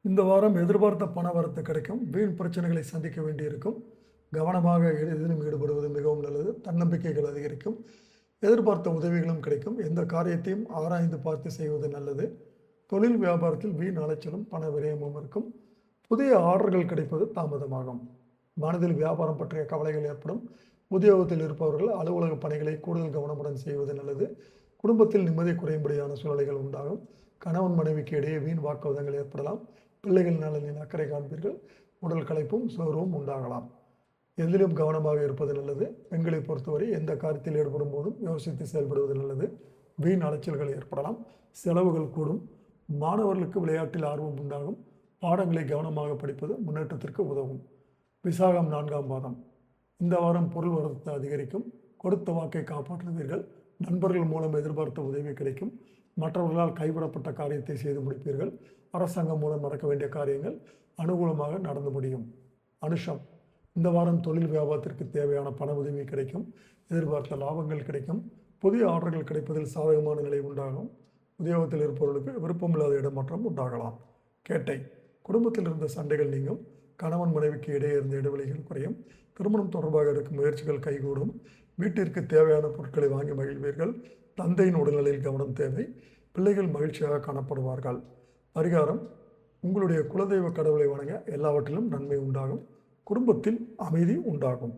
இந்த வாரம் எதிர்பார்த்த பண வரத்து கிடைக்கும். வீண் பிரச்சனைகளை சந்திக்க வேண்டியிருக்கும். கவனமாக எதிலும் ஈடுபடுவது மிகவும் நல்லது. தன்னம்பிக்கைகள் அதிகரிக்கும். எதிர்பார்த்த உதவிகளும் கிடைக்கும். எந்த காரியத்தையும் ஆராய்ந்து பார்த்து செய்வது நல்லது. தொழில் வியாபாரத்தில் வீண் அலைச்சலும் பண விரயமும் இருக்கும். புதிய ஆர்டர்கள் கிடைப்பது தாமதமாகும். மனதில் வியாபாரம் பற்றிய கவலைகள் ஏற்படும். உத்தியோகத்தில் இருப்பவர்கள் அலுவலக பணிகளை கூடுதல் கவனமுடன் செய்வது நல்லது. குடும்பத்தில் நிம்மதி குறையும்படியான சூழ்நிலைகள் உண்டாகும். கணவன் மனைவிக்கு இடையே வீண் வாக்குவாதங்கள் ஏற்படலாம். பிள்ளைகள் நலனில் அக்கறை காண்பீர்கள். உடல் களைப்பும் சோர்வும் உண்டாகலாம். எதிலும் கவனமாக இருப்பது நல்லது. பெண்களை பொறுத்தவரை எந்த காரியத்தில் ஈடுபடும் போதும் யோசித்து செயல்படுவது நல்லது. வீண் அலைச்சல்கள் ஏற்படலாம். செலவுகள் கூடும். மாணவர்களுக்கு விளையாட்டில் ஆர்வம் உண்டாகும். பாடங்களை கவனமாக படிப்பது முன்னேற்றத்திற்கு உதவும். விசாகம் 4ஆம் பாதம். இந்த வாரம் பொருள் வரத்து அதிகரிக்கும். கொடுத்த வாக்கை காப்பாற்றுவீர்கள். நண்பர்கள் மூலம் எதிர்பார்த்த உதவி கிடைக்கும். மற்றவர்களால் கைவிடப்பட்ட காரியத்தை செய்து முடிப்பீர்கள். அரசாங்கம் மூலம் நடக்க வேண்டிய காரியங்கள் அனுகூலமாக நடந்து முடியும். அனுஷம். இந்த வாரம் தொழில் வியாபாரத்திற்கு தேவையான பண உதவி கிடைக்கும். எதிர்பார்த்த லாபங்கள் கிடைக்கும். புதிய ஆர்டர்கள் கிடைப்பதில் சாதகமான நிலை உண்டாகும். உத்தியோகத்தில் இருப்பவர்களுக்கு விருப்பமில்லாத இடமாற்றம் உண்டாகலாம். கேட்டை. குடும்பத்தில் இருந்த சண்டைகள் நீங்கும். கணவன் மனைவிக்கு இடையே இருந்த இடைவெளிகள் குறையும். திருமணம் தொடர்பாக எடுக்கும் முயற்சிகள் கைகூடும். வீட்டிற்கு தேவையான பொருட்களை வாங்கி மகிழ்வீர்கள். தந்தையின் உடல்நிலையில் கவனம் தேவை. பிள்ளைகள் மகிழ்ச்சியாக காணப்படுவார்கள். பரிகாரம். உங்களுடைய குலதெய்வ கடவுளை வணங்க எல்லாவற்றிலும் நன்மை உண்டாகும். குடும்பத்தில் அமைதி உண்டாகும்.